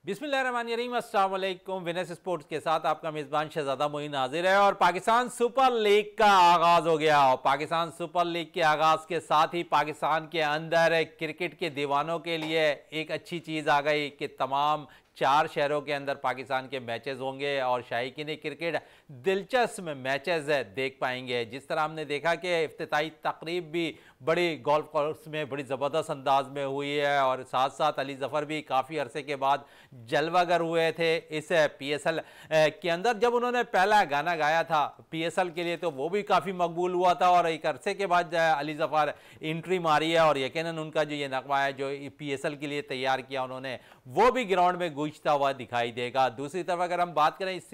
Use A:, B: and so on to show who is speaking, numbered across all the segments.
A: बिस्मिल्लाहिर्रहमानिर्रहीम, अस्सलाम वालेकुम। विनस स्पोर्ट्स के साथ आपका मेज़बान शहजादा मोइन हाजिर है और पाकिस्तान सुपर लीग का आगाज़ हो गया। और पाकिस्तान सुपर लीग के आगाज़ के साथ ही पाकिस्तान के अंदर क्रिकेट के दीवानों के लिए एक अच्छी चीज़ आ गई कि तमाम 4 शहरों के अंदर पाकिस्तान के मैचेस होंगे और शायकीन क्रिकेट दिलचस्प मैचेस देख पाएंगे। जिस तरह हमने देखा कि इफ्तिताई तकरीब भी बड़ी गोल्फ कोर्स में बड़ी ज़बरदस्त अंदाज में हुई है और साथ साथ अली ज़फ़र भी काफ़ी अरसे के बाद जलवागर हुए थे इस PSL के अंदर। जब उन्होंने पहला गाना गाया था PSL के लिए तो वो भी काफ़ी मकबूल हुआ था और एक अरसे के बाद अली ज़फ़र एंट्री मारी है और यकीनन उनका जो ये नगमा है जो PSL के लिए तैयार किया उन्होंने वो भी ग्राउंड में गूंजता हुआ दिखाई देगा। दूसरी तरफ अगर हम बात करें इस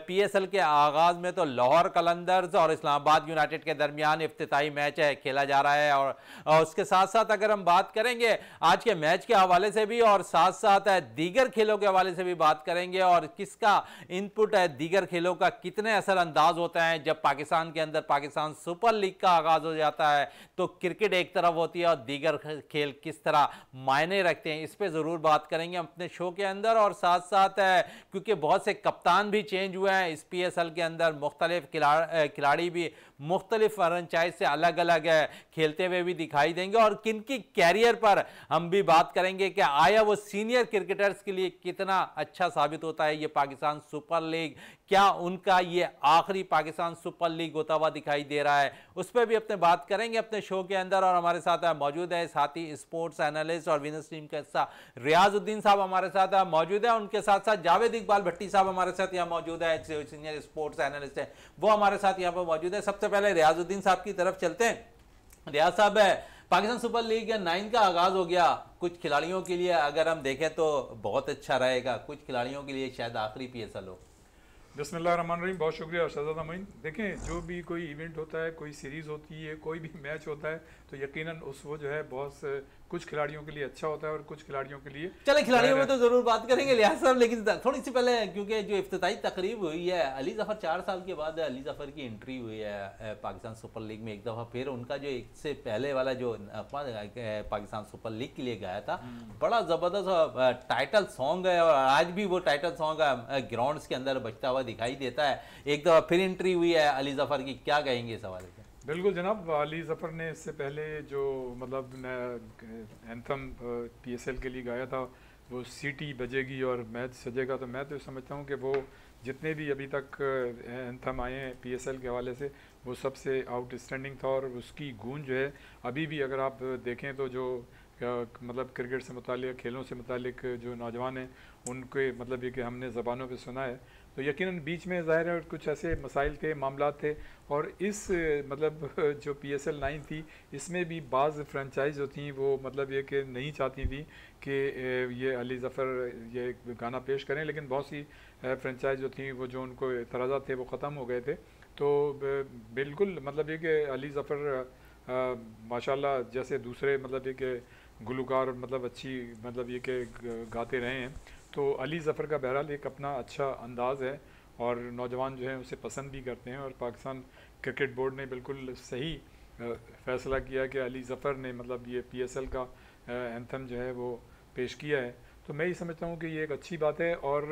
A: PSL के आगाज़ में तो लाहौर कलंदर्स और इस्लामाबाद यूनाइटेड के दरमियान इफ्तिताई मैच खेला जा रहा है और उसके साथ साथ अगर हम बात करेंगे आज के मैच के हवाले से भी और साथ साथ दीगर खेलों के हवाले से भी बात करेंगे और किसका इनपुट है दीगर खेलों का कितने असरअंदाज होता है जब पाकिस्तान के अंदर पाकिस्तान सुपर लीग का आगाज हो जाता है तो क्रिकेट एक तरफ होती है और दीगर खेल किस तरह मायने रखते हैं, इस पर ज़रूर बात करेंगे अपने शो के अंदर। और साथ साथ क्योंकि बहुत से कप्तान भी चेंज हुए हैं इस PSL के अंदर, मुख्तलिफ खिलाड़ी भी मुख्तलिफ फ्रेंचाइज से अलग अलग खेलते हुए भी दिखाई देंगे और किन की कैरियर पर हम भी बात करेंगे कि आया वो सीनियर क्रिकेटर्स के लिए कितना अच्छा साबित होता है ये पाकिस्तान सुपर लीग, क्या उनका ये आखिरी पाकिस्तान सुपर लीग होता हुआ दिखाई दे रहा है, उस पर भी अपने बात करेंगे अपने शो के अंदर। और हमारे साथ मौजूद है साथी स्पोर्ट्स एनालिस्ट और विनर्स टीम का हिस्सा रियाजुद्दीन साहब हमारे साथ मौजूद है, उनके साथ साथ जावेद इकबाल भट्टी साहब हमारे साथ यहाँ मौजूद है, सीनियर स्पोर्ट्स एनालिस्ट है, वो हमारे साथ यहाँ पर मौजूद है। सबसे पहले रियाजुद्दीन साहब की तरफ चलते हैं। रियाज साहब, पाकिस्तान सुपर लीग 9 का आगाज हो गया, कुछ खिलाड़ियों के लिए अगर हम देखें तो बहुत अच्छा रहेगा, कुछ खिलाड़ियों के लिए शायद आखिरी PSL हो।
B: बिस्मिल्लाहिर्रहमानिर्रहीम, बहुत शुक्रिया शहजादा मोइन। देखें, जो भी कोई इवेंट होता है, कोई सीरीज़ होती है, कोई भी मैच होता है तो यकीनन उस वो जो है बहुत कुछ खिलाड़ियों के लिए अच्छा होता है और कुछ खिलाड़ियों के लिए
A: चले खिलाड़ियों में तो जरूर बात करेंगे लिहाज साहब, लेकिन थोड़ी सी पहले क्योंकि जो इफ्तिताई तकरीब हुई है अली ज़फ़र 4 साल के बाद अली ज़फ़र की एंट्री हुई है पाकिस्तान सुपर लीग में एक दफ़ा, फिर उनका जो एक से पहले वाला जो पाकिस्तान सुपर लीग के लिए गाया था बड़ा ज़बरदस्त टाइटल सॉन्ग है और आज भी वो टाइटल सॉन्ग ग्राउंड्स के अंदर बजता हुआ दिखाई देता है। एक दफ़ा फिर एंट्री हुई है अली ज़फ़र की, क्या कहेंगे इस हवाले से?
B: बिल्कुल जनाब, अली ज़फ़र ने इससे पहले जो मतलब एंथम PSL के लिए गाया था वो सीटी बजेगी और मैच सजेगा, तो मैं तो समझता हूँ कि वो जितने भी अभी तक एंथम आए हैं PSL के हवाले से वो सबसे आउटस्टैंडिंग था और उसकी गूंज जो है अभी भी अगर आप देखें तो जो मतलब क्रिकेट से मुतालिक खेलों से मुतालिक जो नौजवान हैं उनके मतलब ये कि हमने ज़बानों पे सुना है तो यकीनन बीच में ज़ाहिर है कुछ ऐसे मसाइल थे, मामला थे और इस मतलब जो PSL 9 थी इसमें भी बाज़ फ्रेंचाइज जो थी वो मतलब ये कि नहीं चाहती थी कि ये अली ज़फ़र ये गाना पेश करें, लेकिन बहुत सी फ्रेंचाइज जो थी वो जो उनको एतराज़ा थे वो ख़त्म हो गए थे। तो बिल्कुल मतलब ये कि अली ज़फ़र माशाल्लाह जैसे दूसरे मतलब ये कि गुलकार मतलब अच्छी मतलब ये कि गाते रहे हैं तो अली ज़फ़र का बहरहाल एक अपना अच्छा अंदाज़ है और नौजवान जो हैं उसे पसंद भी करते हैं और पाकिस्तान क्रिकेट बोर्ड ने बिल्कुल सही फ़ैसला किया कि अली ज़फ़र ने मतलब ये PSL का एंथम जो है वो पेश किया है। तो मैं ये समझता हूँ कि ये एक अच्छी बात है और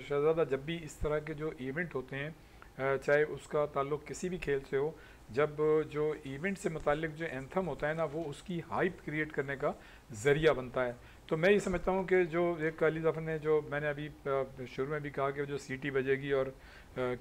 B: शहज़ादा जब भी इस तरह के जो इवेंट होते हैं चाहे उसका ताल्लुक़ किसी भी खेल से हो, जब जो इवेंट से मुतालिक जो एंथम होता है ना वो उसकी हाइप क्रिएट करने का ज़रिया बनता है। तो मैं ये समझता हूँ कि जो एक अली ज़फ़र ने जो मैंने अभी शुरू में भी कहा कि जो सीटी बजेगी और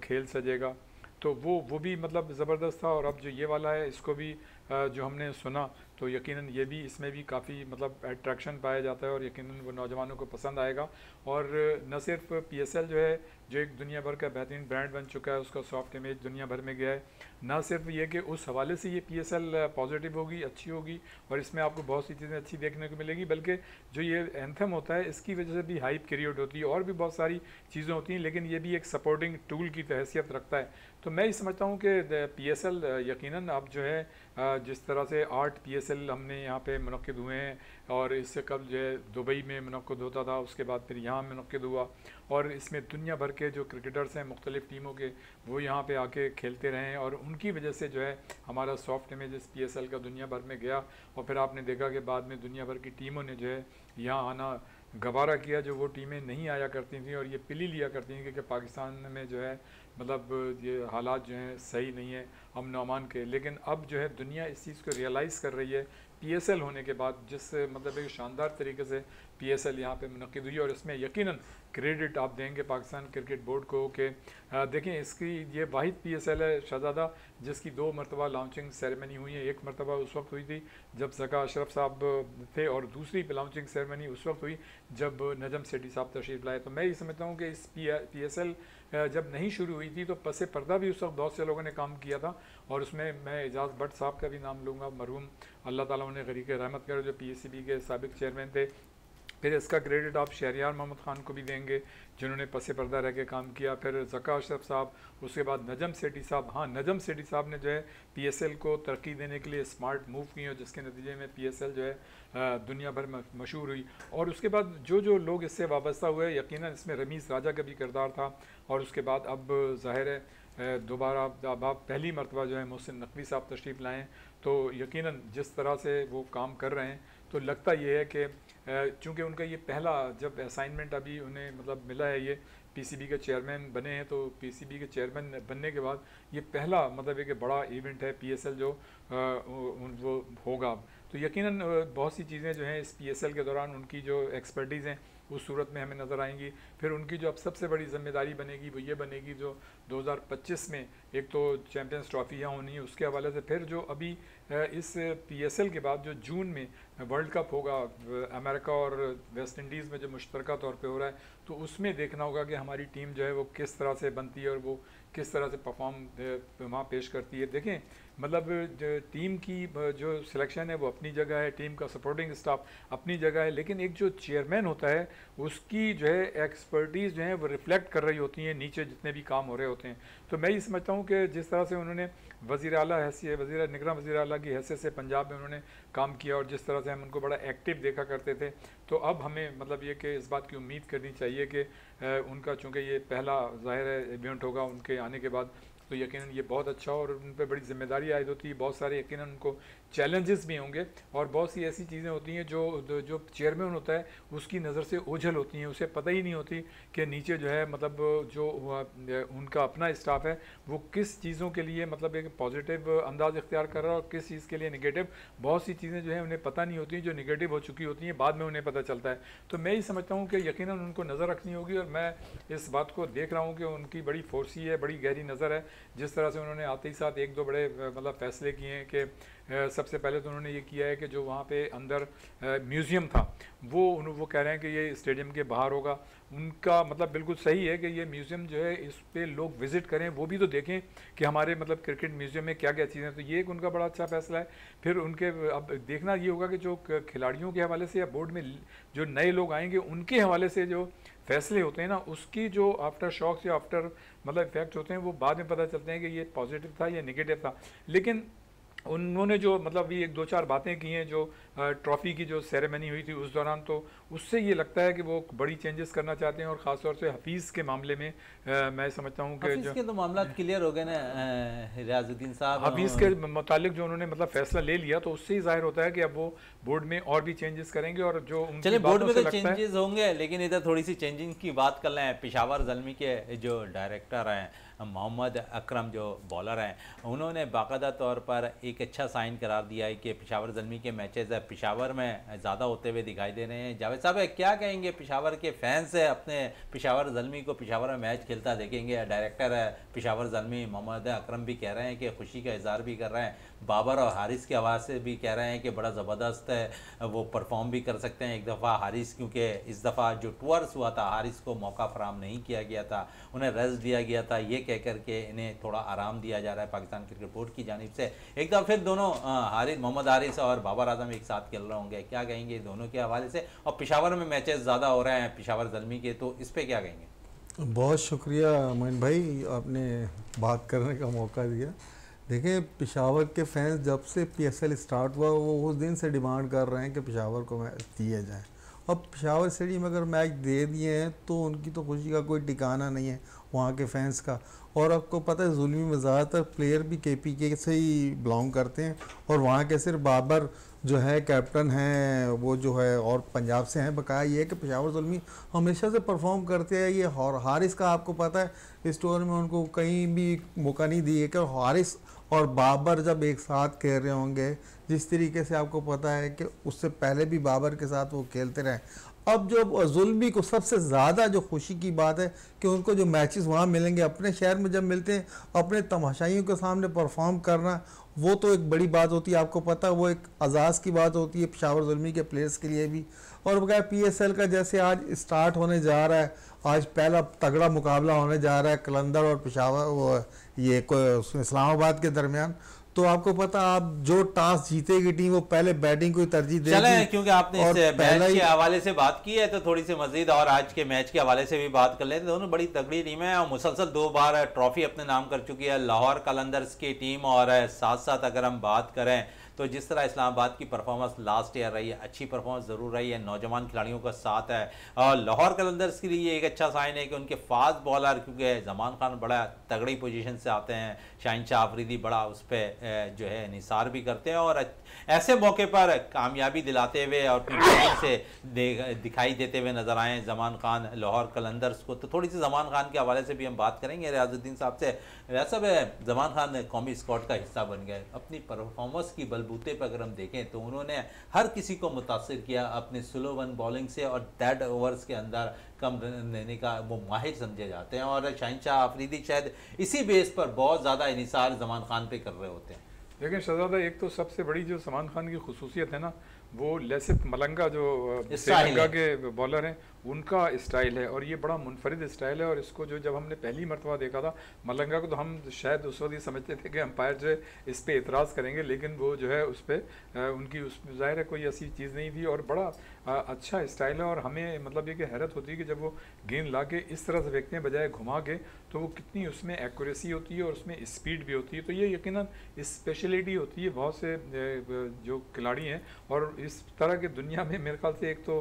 B: खेल सजेगा तो वो भी मतलब ज़बरदस्त था और अब जो ये वाला है इसको भी जो हमने सुना तो यकीनन ये भी इसमें भी काफ़ी मतलब अट्रैक्शन पाया जाता है और यकीनन वो नौजवानों को पसंद आएगा। और न सिर्फ PSL जो है जो एक दुनिया भर का बेहतरीन ब्रांड बन चुका है, उसका सॉफ्ट इमेज दुनिया भर में गया है, ना सिर्फ ये कि उस हवाले से ये PSL पॉजिटिव होगी, अच्छी होगी और इसमें आपको बहुत सी चीज़ें अच्छी देखने को मिलेगी, बल्कि जो ये एंथम होता है इसकी वजह से भी हाइप क्रिएट होती है और भी बहुत सारी चीज़ें होती हैं, लेकिन ये भी एक सपोर्टिंग टूल की हैसियत रखता है। तो मैं ये समझता हूँ कि PSL यकीनन अब जो है जिस तरह से 8 PSL हमने यहाँ पे मुनक्किद हुए हैं और इससे कल जो है दुबई में मुनक्किद होता था, उसके बाद फिर यहाँ मुनक्किद हुआ और इसमें दुनिया भर के जो क्रिकेटर्स हैं मुख्तलिफ़ टीमों के वो यहाँ पे आके खेलते रहे हैं और उनकी वजह से जो है हमारा सॉफ्ट इमेज इस PSL का दुनिया भर में गया और फिर आपने देखा कि बाद में दुनिया भर की टीमों ने जो है यहाँ आना गवारा किया, जो वो टीमें नहीं आया करती थी और ये पिली लिया करती थी कि पाकिस्तान में जो है मतलब ये हालात जो हैं सही नहीं है अमन अमान के। लेकिन अब जो है दुनिया इस चीज़ को रियलाइज़ कर रही है पीएसएल होने के बाद, जिस मतलब एक शानदार तरीके से पीएसएल यहाँ पे मुनक़िद हुई। और इसमें यकीनन क्रेडिट आप देंगे पाकिस्तान क्रिकेट बोर्ड को कि देखें इसकी ये वाहिद पीएसएल है शहजादा जिसकी 2 मरतबा लॉन्चिंग सेरेमनी हुई है। एक मरतबा उस वक्त हुई थी जब ज़का अशरफ साहब थे और दूसरी लॉन्चिंग सेरेमनी उस वक्त हुई जब नजम सेठी साहब तशरीफ़ लाए। तो मैं ये समझता हूँ कि इस पीएसएल जब नहीं शुरू हुई थी तो पसे पर्दा भी उस वक्त बहुत से लोगों ने काम किया था। और उसमें मैं एजाज़ भट्ट साहब का भी नाम लूँगा, मरहूम अल्लाह ताला उन्हें गरीक रहमत करे, जो पीएससीबी के साबिक चेयरमैन थे। फिर इसका क्रेडिट आप शहरियार मोहम्मद ख़ान को भी देंगे जिन्होंने पसे पर्दा रह के काम किया। फिर ज़का अशरफ साहब, उसके बाद नजम सेठी साहब। हाँ, नजम सेठी साहब ने जो है पीएसएल को तरक्की देने के लिए स्मार्ट मूव किए और जिसके नतीजे में पीएसएल जो है दुनिया भर में मशहूर हुई। और उसके बाद जो लोग इससे वाबस्ता हुए, यकीनन इसमें रमीज़ राजा का भी किरदार था। और उसके बाद अब ज़ाहिर है दोबारा अब आप पहली मरतबा जो है मोहसिन नकवी साहब तशरीफ़ लाएँ तो यकीनन जिस तरह से वो काम कर रहे हैं तो लगता ये है कि चूँकि उनका ये पहला जब असाइनमेंट अभी उन्हें मतलब मिला है, ये पीसीबी के चेयरमैन बने हैं, तो पीसीबी के चेयरमैन बनने के बाद ये पहला मतलब एक बड़ा इवेंट है पीएसएल जो वो होगा। तो यकीनन बहुत सी चीज़ें जो हैं इस पीएसएल के दौरान उनकी जो एक्सपर्टीज़ हैं उस सूरत में हमें नज़र आएंगी। फिर उनकी जो अब सबसे बड़ी जिम्मेदारी बनेगी वो ये बनेगी जो 2025 में एक तो चैम्पियंस ट्रॉफी यहाँ होनी है, उसके हवाले से फिर जो अभी इस पीएसएल के बाद जो जून में वर्ल्ड कप होगा अमेरिका और वेस्ट इंडीज़ में जो मुश्तरका तौर पे हो रहा है, तो उसमें देखना होगा कि हमारी टीम जो है वो किस तरह से बनती है और वो किस तरह से परफॉर्म वहाँ पेश करती है। देखें मतलब टीम की जो सिलेक्शन है वो अपनी जगह है, टीम का सपोर्टिंग स्टाफ अपनी जगह है, लेकिन एक जो चेयरमैन होता है उसकी जो है एक्सपर्टीज़ जो है वो रिफ्लेक्ट कर रही होती हैं नीचे जितने भी काम हो रहे होते हैं। तो मैं ये समझता हूँ कि जिस तरह से उन्होंने वज़ीर आला हैसियत निगरान वज़ीर आला की हैसियत से पंजाब में उन्होंने काम किया और जिस तरह से हम उनको बड़ा एक्टिव देखा करते थे, तो अब हमें मतलब ये कि इस बात की उम्मीद करनी चाहिए कि उनका चूँकि ये पहला ज़ाहिर है इवेंट होगा उनके आने के बाद, तो यकीनन ये बहुत अच्छा और उन पर बड़ी जिम्मेदारी आयद होती है। बहुत सारे यकीनन उनको चैलेंजेस भी होंगे और बहुत सी ऐसी चीज़ें होती हैं जो चेयरमैन होता है उसकी नज़र से ओझल होती हैं, उसे पता ही नहीं होती कि नीचे जो है मतलब जो उनका अपना स्टाफ है वो किस चीज़ों के लिए मतलब एक पॉजिटिव अंदाज़ इख्तियार कर रहा है और किस चीज़ के लिए निगेटिव। बहुत सी चीज़ें जो है उन्हें पता नहीं होती, जो निगेटिव हो चुकी होती हैं बाद में उन्हें पता चलता है। तो मैं ये समझता हूँ कि यकीनन उनको नज़र रखनी होगी और मैं इस बात को देख रहा हूँ कि उनकी बड़ी फोर्सी है, बड़ी गहरी नज़र है। जिस तरह से उन्होंने आते ही साथ 1-2 बड़े मतलब फ़ैसले किए हैं कि सबसे पहले तो उन्होंने ये किया है कि जो वहाँ पे अंदर म्यूज़ियम था वो कह रहे हैं कि ये स्टेडियम के बाहर होगा। उनका मतलब बिल्कुल सही है कि ये म्यूज़ियम जो है इस पे लोग विज़िट करें, वो भी तो देखें कि हमारे मतलब क्रिकेट म्यूज़ियम में क्या क्या चीज़ें हैं। तो ये एक उनका बड़ा अच्छा फ़ैसला है। फिर उनके अब देखना ये होगा कि जो खिलाड़ियों के हवाले से या बोर्ड में जो नए लोग आएंगे उनके हवाले से जो फैसले होते हैं ना, उसकी जो आफ्टर शॉक्स या आफ्टर मतलब इफेक्ट होते हैं वो बाद में पता चलते हैं कि ये पॉजिटिव था या नेगेटिव था। लेकिन उन्होंने जो मतलब ये 1-2-4 बातें की हैं जो ट्रॉफ़ी की जो सेरेमनी हुई थी उस दौरान, तो उससे ये लगता है कि वो बड़ी चेंजेस करना चाहते हैं और ख़ास तौर से हफीज़ के मामले में मैं समझता हूँ कि
A: जो के तो मामला क्लियर हो गए ना रियाजुद्दीन साहब,
B: हफीज़ के मुतालिक जो उन्होंने मतलब फ़ैसला ले लिया तो उससे ही जाहिर होता है कि अब वो बोर्ड में और भी चेंजेस करेंगे। और जो
A: चलिए बोर्ड में तो चेंजेस होंगे, लेकिन इधर थोड़ी सी चेंजिंग की बात कर लें। पेशावर ज़ल्मी के जो डायरेक्टर हैं मोहम्मद अकरम जो बॉलर हैं, उन्होंने बाकायदा तौर पर एक अच्छा साइन करार दिया है कि पेशावर ज़ल्मी के मैचेस पेशावर में ज़्यादा होते हुए दिखाई दे रहे हैं। जावेद साहब क्या कहेंगे, पेशावर के फैंस अपने पेशावर ज़ल्मी को पेशावर में मैच खेलता देखेंगे? डायरेक्टर है पेशावर ज़ल्मी मोहम्मद अकरम भी कह रहे हैं कि खुशी का इज़हार भी कर रहे हैं, बाबर और हारिस की आवाज़ से भी कह रहे हैं कि बड़ा ज़बरदस्त है, वो परफॉर्म भी कर सकते हैं। एक दफ़ा हारिस, क्योंकि इस दफ़ा जो टूर्स हुआ था हारिस को मौका फराम नहीं किया गया था, उन्हें रेस्ट दिया गया था, ये कह कर के इन्हें थोड़ा आराम दिया जा रहा है पाकिस्तान क्रिकेट बोर्ड की जानिब से। एक दफ़ा फिर दोनों हारिस मोहम्मद हारिस और बाबर आजम एक साथ खेल रहे होंगे, क्या कहेंगे दोनों के हवाले से? और पेशावर में मैचेस ज़्यादा हो रहे हैं पेशावर ज़ल्मी के, तो इस पर क्या कहेंगे?
C: बहुत शुक्रिया मोइन भाई, आपने बात करने का मौका दिया। देखिए पेशावर के फैंस जब से पीएसएल स्टार्ट हुआ वो उस दिन से डिमांड कर रहे हैं कि पेशावर को मैच दिए जाए अब पेशावर स्टेडियम अगर मैच दे दिए हैं तो उनकी तो खुशी का कोई ठिकाना नहीं है वहाँ के फैंस का। और आपको पता है ज़ुल्मी में ज़्यादातर प्लेयर भी KPK से ही बिलोंग करते हैं, और वहाँ के सिर्फ बाबर जो है कैप्टन हैं वो जो है, और पंजाब से हैं। बकाया ये है कि पेशावर ज़ुल्मी हमेशा से परफॉर्म करते हैं। ये और हारिस का आपको पता है इस टूर में उनको कहीं भी मौका नहीं दिए कि हारिस और बाबर जब एक साथ खेल रहे होंगे, जिस तरीके से आपको पता है कि उससे पहले भी बाबर के साथ वो खेलते रहे। अब जो ज़ुल्मी को सबसे ज़्यादा जो खुशी की बात है कि उनको जो मैचेस वहाँ मिलेंगे अपने शहर में जब मिलते हैं, अपने तमाशाइयों के सामने परफॉर्म करना, वो तो एक बड़ी बात होती है। आपको पता है वो एक एजाज़ की बात होती है पेशावर ज़ुल्मी के प्लेयर्स के लिए भी। और बगैर PSL का जैसे आज स्टार्ट होने जा रहा है, आज पहला तगड़ा मुकाबला होने जा रहा है कलंदर और पेशावर वो ये इस्लामाबाद के दरमियान। तो आपको पता आप जो टॉस जीतेगी टीम वो पहले बैटिंग को तरजीह देगी।
A: चलें, क्योंकि आपने इस मैच के हवाले से बात की है तो थोड़ी सी मजीद और आज के मैच के हवाले से भी बात कर लेते हैं। दोनों बड़ी तगड़ी टीमें हैं और मुसलसल 2 बार ट्रॉफी अपने नाम कर चुकी है लाहौर कलंदर्स की टीम। और साथ साथ अगर हम बात करें तो जिस तरह इस्लामाबाद की परफॉर्मेंस लास्ट ईयर रही है, अच्छी परफॉर्मेंस ज़रूर रही है, नौजवान खिलाड़ियों का साथ है। और लाहौर कलंदर्स के लिए एक अच्छा साइन है कि उनके फास्ट बॉलर, क्योंकि जमान खान बड़ा तगड़ी पोजीशन से आते हैं, शाहीन शाह अफरीदी बड़ा उस पर जो है निसार भी करते हैं, और ऐसे मौके पर कामयाबी दिलाते हुए और अपनी बैटिंग से दिखाई देते हुए नजर आए जमान खान लाहौर कलंदर्स को। तो थोड़ी सी जमान खान के हवाले से भी हम बात करेंगे रियाजुद्दीन साहब से। वैसा जमान खान कौमी स्क्वाड का हिस्सा बन गए, अपनी परफॉर्मेंस की बलबूते पर अगर हम देखें तो उन्होंने हर किसी को मुतासिर किया अपने स्लो वन बॉलिंग से, और डेड ओवर्स के अंदर कम रन लेने का वो माहिर समझे जाते हैं। और शाहीन शाह अफरीदी शायद इसी बेस पर बहुत ज़्यादा इनिसार जमान खान पे कर रहे होते हैं।
B: लेकिन शहजादा एक तो सबसे बड़ी जो सलमान खान की खसूसियत है ना, वो लसित मलंगा जो श्रीलंका के बॉलर हैं उनका स्टाइल है, और ये बड़ा मुनफरिद स्टाइल है। और इसको जो जब हमने पहली मरतबा देखा था मलंगा को, तो हम शायद उस वक्त ये समझते थे कि अंपायर जो है इस पर एतराज़ करेंगे, लेकिन वो जो है उस पर उनकी उस ज़ाहिर है कोई ऐसी चीज़ नहीं थी, और बड़ा अच्छा स्टाइल है। और हमें मतलब ये कि हैरत होती है कि जब वो गेंद ला के इस तरह से फेंकते हैं बजाय घुमा के, तो वो कितनी उसमें एक्यूरेसी होती है और उसमें स्पीड भी होती है। तो ये यकीनन स्पेशलिटी होती है बहुत से जो खिलाड़ी हैं। और इस तरह की दुनिया में मेरे ख्याल से एक तो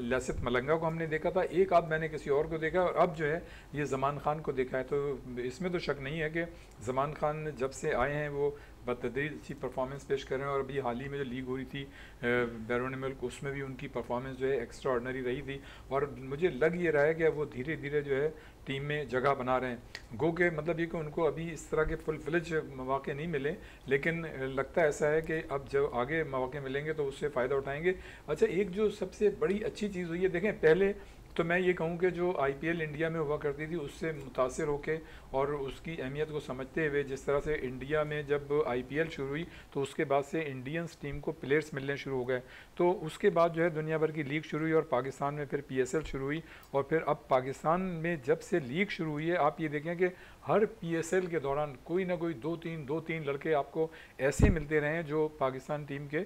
B: लसित मलंगा को हमने देखा था, एक आध मैंने किसी और को देखा, और अब जो है ये जमान खान को देखा है। तो इसमें तो शक नहीं है कि जमान खान जब से आए हैं वो बतदरीज अच्छी परफॉर्मेंस पेश कर रहे हैं। और अभी हाल ही में जो लीग हो रही थी बैरून मुल्क, उसमें भी उनकी परफॉर्मेंस जो है एक्स्ट्रा ऑर्डनरी रही थी। और मुझे लग ये रहा है कि वो धीरे धीरे जो है टीम में जगह बना रहे हैं। गो के मतलब ये कि उनको अभी इस तरह के फुल फ्लेज मौके नहीं मिले, लेकिन लगता ऐसा है कि अब जब आगे मौके मिलेंगे तो उससे फ़ायदा उठाएंगे। अच्छा, एक जो सबसे बड़ी अच्छी चीज़ हुई है, देखें पहले तो मैं ये कहूँ कि जो IPL इंडिया में हुआ करती थी उससे मुतासिर होके और उसकी अहमियत को समझते हुए, जिस तरह से इंडिया में जब IPL शुरू हुई तो उसके बाद से इंडियंस टीम को प्लेयर्स मिलने शुरू हो गए। तो उसके बाद जो है दुनिया भर की लीग शुरू हुई और पाकिस्तान में फिर PSL शुरू हुई। और फिर अब पाकिस्तान में जब से लीग शुरू हुई है, आप ये देखें कि हर PSL के दौरान कोई ना कोई दो तीन लड़के आपको ऐसे मिलते रहे जो पाकिस्तान टीम के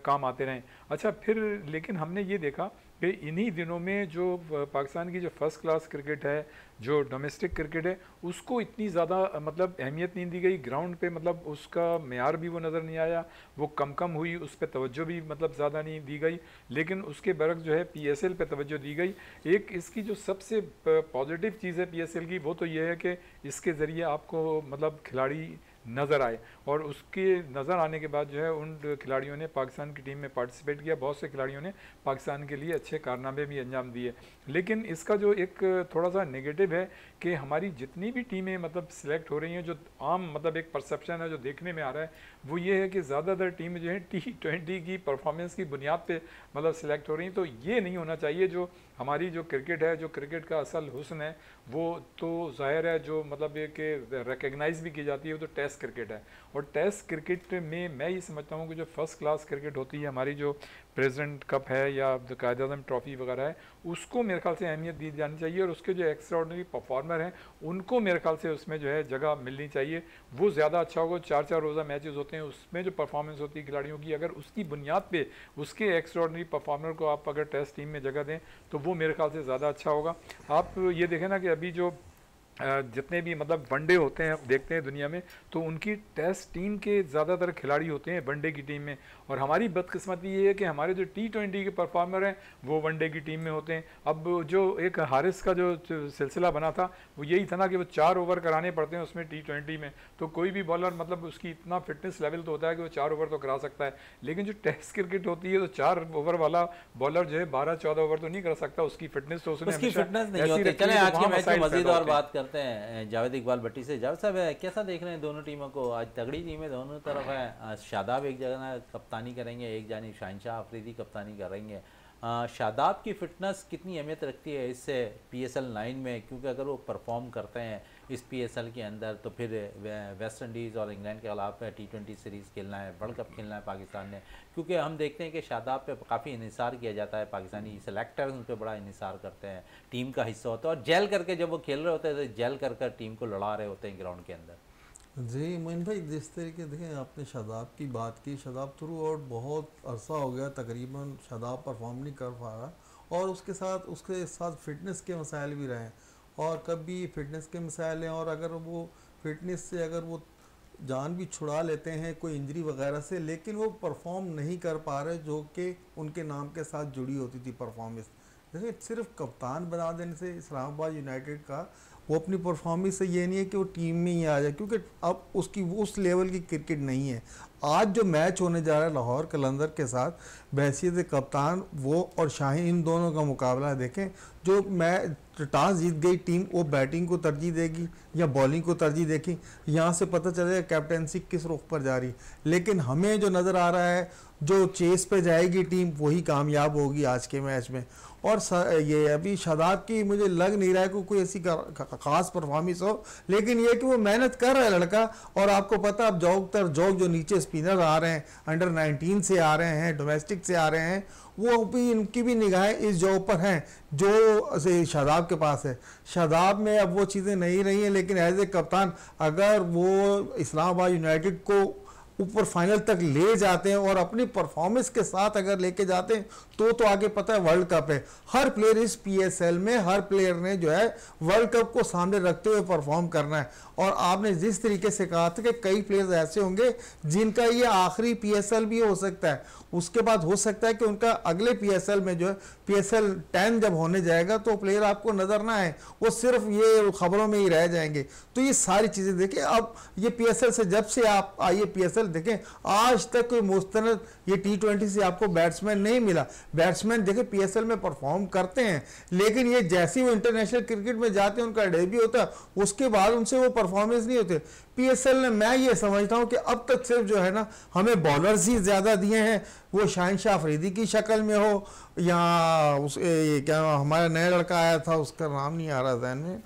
B: काम आते रहें। अच्छा, फिर लेकिन हमने ये देखा कि इन्हीं दिनों में जो पाकिस्तान की जो फर्स्ट क्लास क्रिकेट है, जो डोमेस्टिक क्रिकेट है, उसको इतनी ज़्यादा मतलब अहमियत नहीं दी गई ग्राउंड पे, मतलब उसका मेयार भी वो नज़र नहीं आया, वो कम हुई, उस पर तवज्जो भी मतलब ज़्यादा नहीं दी गई। लेकिन उसके बरक्स जो है PSL पे तवज्जो दी गई। एक इसकी जो सबसे पॉजिटिव चीज़ है PSL की, वो तो ये है कि इसके ज़रिए आपको मतलब खिलाड़ी नज़र आए, और उसके नज़र आने के बाद जो है उन खिलाड़ियों ने पाकिस्तान की टीम में पार्टिसिपेट किया। बहुत से खिलाड़ियों ने पाकिस्तान के लिए अच्छे कारनामे भी अंजाम दिए। लेकिन इसका जो एक थोड़ा सा नेगेटिव है कि हमारी जितनी भी टीमें मतलब सिलेक्ट हो रही हैं, जो आम मतलब एक परसेप्शन है जो देखने में आ रहा है, वो ये है कि ज़्यादातर टीमें जो है T20 की परफॉर्मेंस की बुनियाद पे मतलब सिलेक्ट हो रही हैं। तो ये नहीं होना चाहिए। जो हमारी जो क्रिकेट है, जो क्रिकेट का असल हुस्न है, वो तो ज़ाहिर है जो मतलब ये कि रिकग्नाइज़ भी की जाती है, वो तो टेस्ट क्रिकेट है। और टेस्ट क्रिकेट में मैं ये समझता हूँ कि जो फर्स्ट क्लास क्रिकेट होती है, हमारी जो प्रेसिडेंट कप है या कायद-ए-आज़म ट्रॉफ़ी वगैरह है, उसको मेरे ख्याल से अहमियत दी जानी चाहिए। और उसके जो एक्स्ट्रा ऑर्डिनरी परफॉर्मर हैं उनको मेरे ख्याल से उसमें जो है जगह मिलनी चाहिए, वो ज़्यादा अच्छा होगा। 4-4 रोज़ा मैचेस होते हैं, उसमें जो परफॉर्मेंस होती है खिलाड़ियों की, अगर उसकी बुनियाद पे उसके एक्स्ट्रा ऑर्डिनरी परफॉर्मर को आप अगर टेस्ट टीम में जगह दें तो वो मेरे ख्याल से ज़्यादा अच्छा होगा। आप ये देखें ना कि अभी जो जितने भी मतलब वनडे होते हैं देखते हैं दुनिया में, तो उनकी टेस्ट टीम के ज़्यादातर खिलाड़ी होते हैं वनडे की टीम में। और हमारी बदकिस्मती ये है कि हमारे जो T20 के परफॉर्मर हैं वो वनडे की टीम में होते हैं। अब जो एक हारिस का जो सिलसिला बना था वो यही था ना कि वो 4 ओवर कराने पड़ते हैं उसमें T20 में, तो कोई भी बॉलर मतलब उसकी इतना फिटनेस लेवल तो होता है कि वो 4 ओवर तो करा सकता है, लेकिन जो टेस्ट क्रिकेट होती है तो 4 ओवर वाला बॉलर जो है 12-14 ओवर तो नहीं कर सकता, उसकी फिटनेस तो उसने
A: उसकी फिटनेस नहीं होती। चलें आज के मैच में मजीद और बात करते हैं जावेद इकबाल भट्टी से। जावेद साहब कैसा देख रहे हैं दोनों टीमों को? आज तगड़ी टीमें दोनों तरफ है। शादाब एक जगह कप्तानी करेंगे, एक जानिब शहनशाह अफरीदी कप्तानी करेंगे। शादाब की फिटनेस कितनी अहमियत रखती है इससे PSL 9 में? क्योंकि अगर वो परफॉर्म करते हैं इस PSL के अंदर तो फिर वेस्ट इंडीज़ और इंग्लैंड के खिलाफ T20 सीरीज़ खेलना है, वर्ल्ड कप खेलना है पाकिस्तान ने। क्योंकि हम देखते हैं कि शादाब पे काफ़ी इन्हिसार किया जाता है, पाकिस्तानी सेलेक्टर्स उन पर बड़ा इन्हिसार करते हैं, टीम का हिस्सा होता है और जेल करके जब वो खेल रहे होते हैं तो जेल कर टीम को लड़ा रहे होते हैं ग्राउंड के अंदर।
C: जी मोइन भाई, जिस तरीके देखें आपने शादाब की बात की, शादाब थ्रू आउट बहुत अरसा हो गया तकरीबन शादाब परफॉर्म नहीं कर पा रहा और उसके साथ फिटनेस के मसाइल भी रहे और कभी फिटनेस के मसाइल हैं और अगर वो फिटनेस से अगर वो जान भी छुड़ा लेते हैं कोई इंजरी वगैरह से, लेकिन वो परफॉर्म नहीं कर पा रहे जो कि उनके नाम के साथ जुड़ी होती थी परफॉर्मेंस। देखिए सिर्फ कप्तान बना देने से इस्लामाबाद यूनाइटेड का वो अपनी परफॉर्मेंस से ये नहीं है कि वो टीम में ही आ जाए, क्योंकि अब उसकी उस लेवल की क्रिकेट नहीं है। आज जो मैच होने जा रहा है लाहौर कलंदर के साथ, बहैसियत कप्तान वो और शाहीन इन दोनों का मुकाबला देखें। जो टॉस जीत गई टीम वो बैटिंग को तरजीह देगी या बॉलिंग को तरजीह देगी, यहाँ से पता चलेगा कैप्टनसी किस रुख पर जा रही। लेकिन हमें जो नज़र आ रहा है जो चेस पे जाएगी टीम वही कामयाब होगी आज के मैच में। और ये अभी शादाब की मुझे लग नहीं रहा है कि कोई ऐसी खास परफॉर्मेंस हो, लेकिन ये कि वो मेहनत कर रहा है लड़का। और आपको पता अब जॉग जो नीचे स्पिनर आ रहे हैं, अंडर 19 से आ रहे हैं, डोमेस्टिक से आ रहे हैं, वो भी इनकी भी निगाहें इस जॉब पर हैं जो शादाब के पास है। शादाब में अब वो चीज़ें नहीं रही हैं, लेकिन एज ए कप्तान अगर वो इस्लामाबाद यूनाइटेड को ऊपर फाइनल तक ले जाते हैं और अपनी परफॉर्मेंस के साथ अगर लेके जाते हैं तो आगे पता है वर्ल्ड कप है। हर प्लेयर इस PSL में हर प्लेयर ने जो है वर्ल्ड कप को सामने रखते हुए परफॉर्म करना है। और आपने जिस तरीके से कहा था कि कई प्लेयर्स ऐसे होंगे जिनका ये आखिरी PSL भी हो सकता है, उसके बाद हो सकता है कि उनका अगले PSL में जो है PSL 10 जब होने जाएगा तो प्लेयर आपको नजर ना आए, वो सिर्फ ये खबरों में ही रह जाएंगे। तो ये सारी चीजें देखें, अब ये PSL से जब से आप आइए PSL देखें, आज तक कोई मुस्तनद ये T20 से आपको बैट्समैन नहीं मिला। बैट्समैन देखें PSL में परफॉर्म करते हैं, लेकिन ये जैसे वो इंटरनेशनल क्रिकेट में जाते हैं उनका डेब्यू होता है उसके बाद उनसे वो परफॉर्मेंस नहीं होते। PSL ने मैं ये समझता हूँ कि अब तक सिर्फ जो है ना हमें बॉलर्स ही ज़्यादा दिए हैं, वो शहनशाह अफरीदी की शक्ल में हो या क्या हमारा नया लड़का आया था उसका नाम नहीं आ रहा ज़हन में,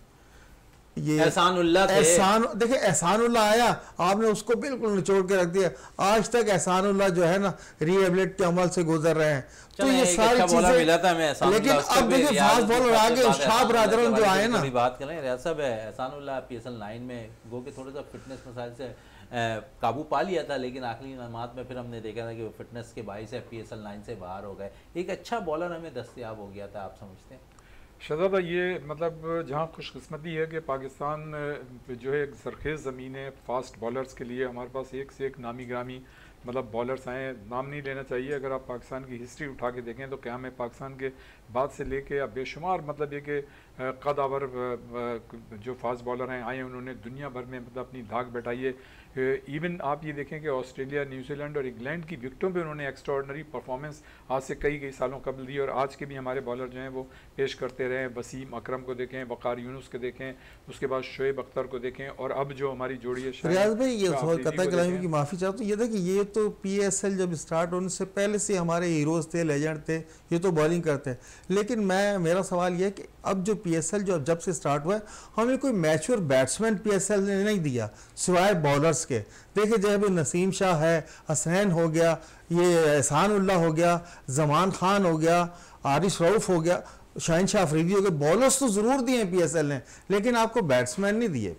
C: ये
A: एहसानुल्लाह
C: देखिए एहसानुल्लाह आया, आपने उसको बिल्कुल निचोड़ के रख दिया। आज तक एहसानुल्लाह जो है ना रिहेबिलिट के अमल से गुजर रहे हैं। तो ये सारी चीजें, लेकिन अब देखिए फास्ट बॉलर आगे शाह बरादरन जो आए ना,
A: बात करें रियाज साहब, एहसानुल्लाह PSL 9 में गो के थोड़ा सा फिटनेस मसाइल से काबू पा लिया था, लेकिन आखिरी नमात में फिर हमने देखा था कि वो फिटनेस के बाइस से PSL 9 से बाहर हो गए। एक अच्छा बॉलर हमें दस्तयाब हो गया था, आप समझते हैं?
B: शहजादा ये मतलब जहाँ खुशकिस्मती है कि पाकिस्तान जो है एक सरखेज़ ज़मीन है फास्ट बॉलर्स के लिए, हमारे पास एक से एक नामी ग्रामी मतलब बॉलर्स आए। नाम नहीं लेना चाहिए, अगर आप पाकिस्तान की हिस्ट्री उठा के देखें तो क्या में पाकिस्तान के बाद से लेके अब बेशुमार मतलब ये कि कदावर जो फास्ट बॉलर हैं आए, उन्होंने दुनिया भर में मतलब अपनी धाक बैठाई है। इवन आप ये देखें कि ऑस्ट्रेलिया, न्यूजीलैंड और इंग्लैंड की विकेटों पे उन्होंने एक्स्ट्राऑर्डिनरी परफॉर्मेंस आज से कई सालों कबल दी और आज के भी हमारे बॉलर जो हैं वो पेश करते रहे। वसीम अकरम को देखें, वकार यूनुस को देखें, उसके बाद शोएब अख्तर को देखें, और अब जो हमारी जोड़ी है
C: रियाज भाई, ये कतई कलामी की माफ़ी चाहता हूँ, ये देखिए ये तो PSL जब स्टार्ट होने से पहले से हमारे हीरोज़ थे, लेजेंड थे, ये तो बॉलिंग करते हैं। लेकिन मेरा सवाल ये है कि अब जो PSL जो जब से स्टार्ट हुआ है, हमें कोई मैच्योर बैट्समैन PSL ने नहीं दिया सिवाय बॉलर्स के। देखिए जब नसीम शाह है, हसनैन हो गया, ये एहसानुल्लाह हो गया, जमान खान हो गया, आरिश रऊफ हो गया, शहनशाह अफरीदी हो गया, बॉलर्स तो ज़रूर दिए PSL ने, लेकिन आपको बैट्समैन नहीं दिए।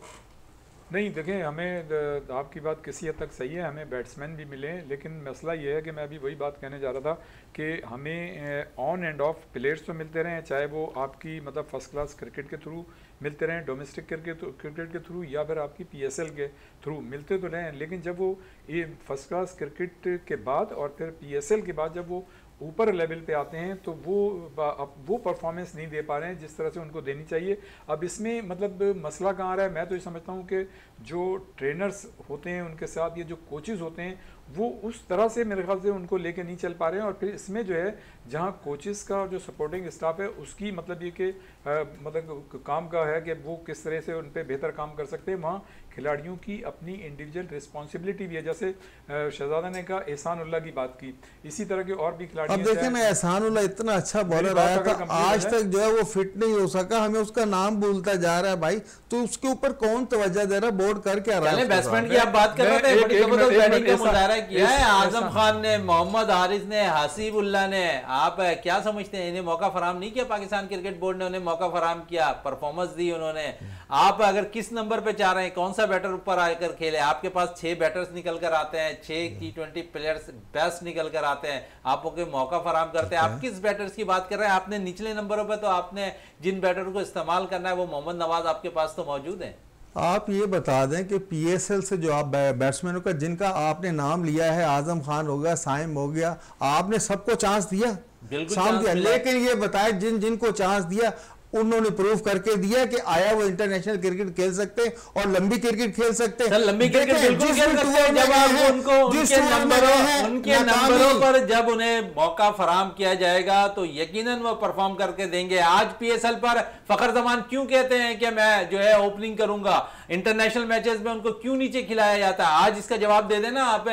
B: नहीं देखें, हमें आपकी बात किसी हद तक सही है, हमें बैट्समैन भी मिले, लेकिन मसला ये है कि मैं अभी वही बात कहने जा रहा था कि हमें ऑन एंड ऑफ प्लेयर्स तो मिलते रहें, चाहे वो आपकी मतलब फर्स्ट क्लास क्रिकेट के थ्रू मिलते रहें, डोमेस्टिक क्रिकेट के थ्रू, या फिर आपकी PSL के थ्रू मिलते तो रहें, लेकिन जब वो ये फर्स्ट क्लास क्रिकेट के बाद और फिर PSL के बाद जब वो ऊपर लेवल पे आते हैं तो वो परफॉर्मेंस नहीं दे पा रहे हैं जिस तरह से उनको देनी चाहिए। अब इसमें मतलब मसला कहाँ आ रहा है, मैं तो ये समझता हूँ कि जो ट्रेनर्स होते हैं उनके साथ ये जो कोचेज़ होते हैं वो उस तरह से मेरे ख्याल से उनको लेके नहीं चल पा रहे हैं, और फिर इसमें जो है जहाँ कोचेस का जो सपोर्टिंग स्टाफ है उसकी मतलब ये कि मतलब काम का है कि वो किस तरह से उन पर बेहतर काम कर सकते हैं, वहाँ खिलाड़ियों की अपनी इंडिविजुअल रिस्पॉन्सिबिलिटी भी है। जैसे शहजादा ने कहा एहसानुल्लाह की बात की, इसी तरह के और भी खिलाड़ी।
C: अब देखें ना, एहसानुल्लाह इतना अच्छा बॉलर आया था, आज तक जो है वो फिट नहीं हो सका, हमें उसका नाम भूलता जा रहा है भाई, तो उसके ऊपर कौन तवज्जो दे रहा है, बोर्ड कर क्या रहा है?
A: बैट्समैन की आप बात कर रहे थे, बड़ी जबरदस्त बैटिंग का मुजाहरा किया है आजम खान ने, मोहम्मद हारिस ने, हसीबुल्लाह ने। आप क्या समझते हैं, इन्हें मौका फराहम नहीं किया? पाकिस्तान क्रिकेट बोर्ड ने उन्हें मौका फराहम किया, परफॉर्मेंस दी उन्होंने। आप अगर किस नंबर पे चाह रहे हैं, कौन सा बैटर ऊपर आकर खेले? आपके पास 6 बैटर्स निकल कर आते हैं, 6 T20 प्लेयर्स बेस्ट निकल कर आते हैं, आप उनको मौका फराहम करते हैं। आप किस बैटर्स की बात कर रहे हैं? आपने निचले नंबरों पे तो आपने जिन बैटर को इस्तेमाल करना है वो मोहम्मद नवाज आपके पास तो मौजूद है।
C: आप ये बता दें कि PSL से जो आप बैट्समैनों का जिनका आपने नाम लिया है, आजम खान हो गया, साइम हो गया, आपने सबको चांस दिया,
A: बिल्कुल दिया,
C: लेकिन ये बताए जिनको चांस दिया उन्होंने प्रूव करके दिया कि आया वो इंटरनेशनल क्रिकेट खेल सकते हैं और लंबी क्रिकेट खेल सकते हैं।
A: लंबी क्रिकेट बिल्कुल खेल सकते हैं जब आप उनको उनके नंबरों पर जब उन्हें मौका फराहम किया जाएगा तो यकीनन वो परफॉर्म करके देंगे। आज PSL पर फखर जमान क्यों कहते हैं कि मैं जो है ओपनिंग करूंगा, इंटरनेशनल मैचेस में उनको क्यों नीचे खिलाया जाता है? आज इसका जवाब दे देना आप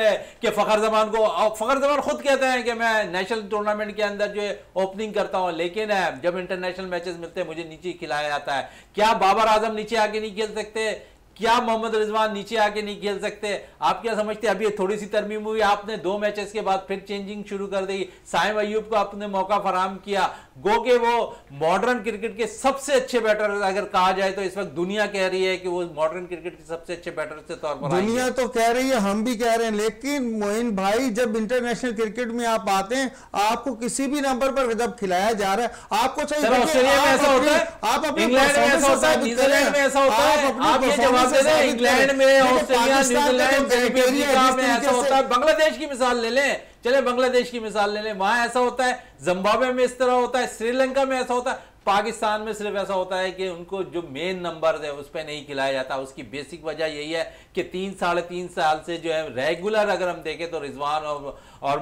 A: कि फखर जमान को, फखर जमान खुद कहते हैं कि मैं नेशनल टूर्नामेंट के अंदर जो है ओपनिंग करता हूं, लेकिन जब इंटरनेशनल मैचेस मिलते हैं मुझे नीचे खिलाया जाता है। क्या बाबर आजम नीचे आके नहीं खेल सकते? क्या मोहम्मद रिजवान नीचे आके नहीं खेल सकते? आप क्या समझते हैं? अभी थोड़ी सी तरमीम हुई, आपने 2 मैचेस के बाद फिर चेंजिंग शुरू कर दी, साइम अय्यूब को आपने मौका फराहम किया, गो के वो मॉडर्न क्रिकेट के सबसे अच्छे बैटर अगर कहा जाए तो इस वक्त दुनिया कह रही है कि वो मॉडर्न क्रिकेट के सबसे अच्छे बैटर के तौर पर
C: दुनिया तो कह रही है, हम भी कह रहे हैं, लेकिन मोइन भाई जब इंटरनेशनल क्रिकेट में आप आते हैं, आपको किसी भी नंबर पर जब खिलाया जा रहा है, आपको चाहिए
A: ऑस्ट्रेलिया में ऐसा होता है, आप इंग्लैंड में ऐसा होता है, न्यूजीलैंड में ऐसा होता है, आप ये जवाब दे दें, इंग्लैंड में, ऑस्ट्रेलिया, न्यूजीलैंड, में ऐसा होता है। बांग्लादेश की मिसाल ले लें, चले बांग्लादेश की मिसाल ले लें, वहां ऐसा होता है, जिम्बाब्वे में इस तरह होता है, श्रीलंका में ऐसा होता है, पाकिस्तान में सिर्फ ऐसा होता है कि उनको जो मेन नंबर है उस पर नहीं खिलाया जाता। उसकी बेसिक वजह यही है कि 3-3.5 साल से जो है रेगुलर अगर हम देखें तो रिजवान और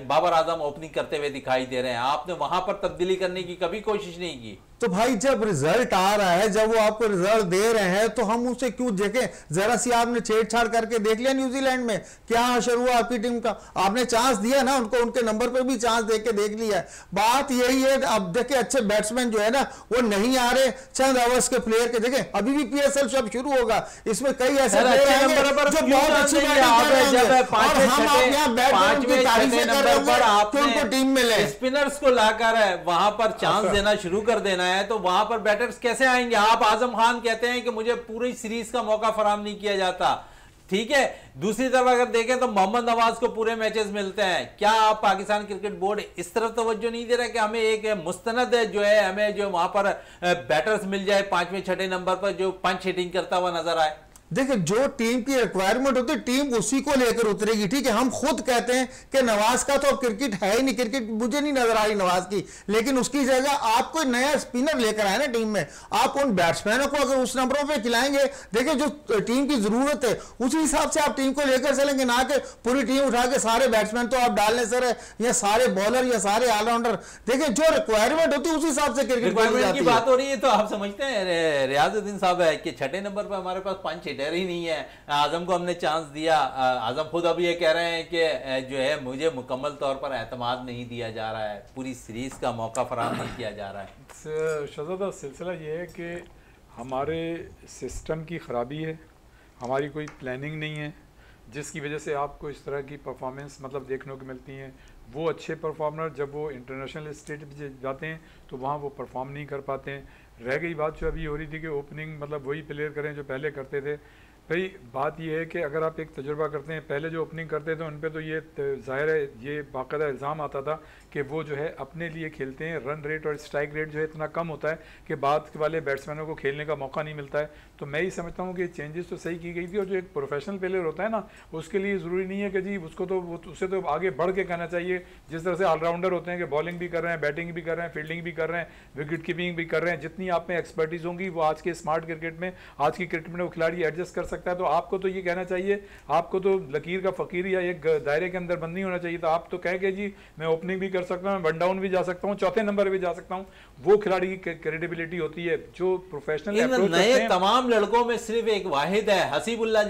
A: बाबर आजम ओपनिंग करते हुए दिखाई दे रहे हैं। आपने वहां पर तब्दीली करने की कभी कोशिश नहीं की।
C: तो भाई जब रिजल्ट आ रहा है, जब वो आपको रिजल्ट दे रहे हैं तो हम उसे क्यों देखें? जरा सी आपने छेड़छाड़ करके देख लिया न्यूजीलैंड में क्या हशर हुआ आपकी टीम का? आपने चांस दिया ना उनको, उनके नंबर पे भी चांस दे के देख लिया है। बात यही है, अब देखिए अच्छे बैट्समैन जो है ना वो नहीं आ रहे, चंद ओवर्स के प्लेयर के देखें, अभी भी PSL सब शुरू होगा, इसमें कई ऐसे प्लेयर आएंगे जो बहुत अच्छी बैटिंग कर रहे हैं और हम अपने यहाँ बैट की तारीफें कर रहे हैं कि उनको टीम में ले।
A: स्पिनर्स को लाकर वहां पर चांस देना शुरू कर देना है तो वहां पर बैटर्स कैसे आएंगे? आप आजम खान कहते हैं कि मुझे पूरी सीरीज का मौका फराहम नहीं किया जाता, ठीक है। दूसरी तरफ अगर देखें तो मोहम्मद नवाज को पूरे मैचेस मिलते हैं। क्या आप पाकिस्तान क्रिकेट बोर्ड इस तरफ तवज्जो नहीं दे रहा कि हमें एक मुस्तनद जो है, हमें जो वहां पर बैटर्स मिल जाए 5वें-6ठे नंबर पर जो पंच हिटिंग करता हुआ नजर आए?
C: देखिए जो टीम की रिक्वायरमेंट होती है टीम उसी को लेकर उतरेगी, ठीक है। हम खुद कहते हैं कि नवाज का तो क्रिकेट है ही नहीं, क्रिकेट मुझे नहीं नजर आ रही नवाज की, लेकिन उसकी जगह आप कोई नया स्पिनर लेकर आए ना टीम में, आप उन बैट्समैनों को अगर उस नंबरों पे खिलाएंगे, देखिए जो टीम की जरूरत है उसी हिसाब से आप टीम को लेकर चलेंगे, ना कि पूरी टीम उठा के सारे बैट्समैन तो आप डालने सर या सारे बॉलर या सारे ऑलराउंडर। देखिए जो रिक्वायरमेंट होती है उसी हिसाब से क्रिकेट
A: की बात हो रही है। तो आप समझते हैं रियाजुद्दीन साहब है कि 6ठे नंबर पर हमारे पास पंच डर ही नहीं है। आजम को हमने चांस दिया, आजम खुद अभी ये कह रहे हैं कि जो है मुझे मुकम्मल तौर पर एतमाद नहीं दिया जा रहा है, पूरी सीरीज का मौका फराहम नहीं किया जा रहा है।
B: शहजादा सिलसिला ये है कि हमारे सिस्टम की ख़राबी है, हमारी कोई प्लानिंग नहीं है, जिसकी वजह से आपको इस तरह की परफॉर्मेंस मतलब देखने को मिलती हैं। वो अच्छे परफॉर्मर जब वो इंटरनेशनल स्टेज पे जाते हैं तो वहाँ वो परफॉर्म नहीं कर पाते हैं। रह गई बात जो अभी हो रही थी कि ओपनिंग मतलब वही प्लेयर करें जो पहले करते थे, भाई बात ये है कि अगर आप एक तजुर्बा करते हैं, पहले जो ओपनिंग करते थे उन पे तो ये ज़ाहिर है ये बाकायदा इल्ज़ाम आता था कि वो जो है अपने लिए खेलते हैं, रन रेट और स्ट्राइक रेट जो है इतना कम होता है कि बाद वाले बैट्समैनों को खेलने का मौका नहीं मिलता है। तो मैं ही समझता हूँ कि चेंजेस तो सही की गई थी, और जो एक प्रोफेशनल प्लेयर होता है ना, उसके लिए ज़रूरी नहीं है कि जी उसको तो उसे तो आगे बढ़ के कहना चाहिए। जिस तरह से ऑलराउंडर होते हैं कि बॉलिंग भी कर रहे हैं, बैटिंग भी कर रहे हैं, फील्डिंग भी कर रहे हैं, विकेट कीपिंग भी कर रहे हैं, जितनी आप में एक्सपर्टीज होंगी वो आज के स्मार्ट क्रिकेट में, आज की क्रिकेट में वो खिलाड़ी एडजस्ट कर सकता है। तो आपको तो ये कहना चाहिए, आपको तो लकीर का फकीर या एक दायरे के अंदर बंद नहीं होना चाहिए। तो आप तो कह के जी मैं ओपनिंग भी कर सकता हूँ, वन डाउन भी जा सकता हूँ, चौथे नंबर भी जा सकता हूँ, वो खिलाड़ी की क्रेडिबिलिटी होती है जो प्रोफेशनल अप्रोच
A: नए
B: करते हैं।
A: तमाम लड़कों में सिर्फ एक वाहिद है हसीबुल्ला